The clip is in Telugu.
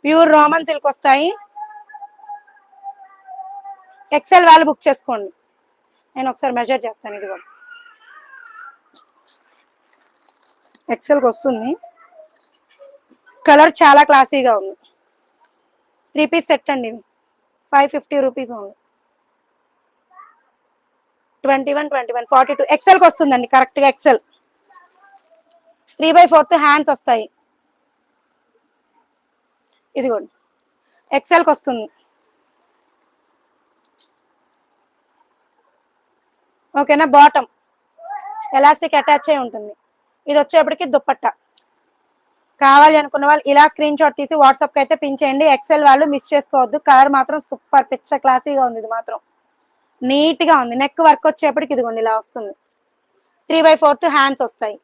ప్యూర్ రోమన్ సిల్క్ వస్తాయి. ఎక్సెల్ వాళ్ళు బుక్ చేసుకోండి. నేను ఒకసారి మెజర్ చేస్తాను. ఇది కూడా ఎక్సెల్కి వస్తుంది. కలర్ చాలా క్లాసీగా ఉంది. 3 పీస్ సెట్ అండి. 550 రూపీస్ ఉంది. 21, 21, 42 ఎక్సెల్కి వస్తుందండి. కరెక్ట్గా ఎక్సెల్. 3/4 హ్యాండ్స్ వస్తాయి. ఇదిగోండి ఎక్సెల్కి వస్తుంది. ఓకేనా. బాటమ్ ఎలాస్టిక్ అటాచ్ అయి ఉంటుంది. ఇది వచ్చేప్పటికి దుప్పట్టా. కావాలి అనుకున్న వాళ్ళు ఇలా స్క్రీన్ షాట్ తీసి వాట్సాప్కి అయితే పిన్ చేయండి. ఎక్సెల్ వాళ్ళు మిస్ చేసుకోవద్దు. కలర్ మాత్రం సూపర్ పిచ్చ క్లాసీగా ఉంది. ఇది మాత్రం నీట్గా ఉంది. నెక్ వర్క్ వచ్చేప్పటికి ఇదిగోండి ఇలా వస్తుంది. 3/4 హ్యాండ్స్ వస్తాయి.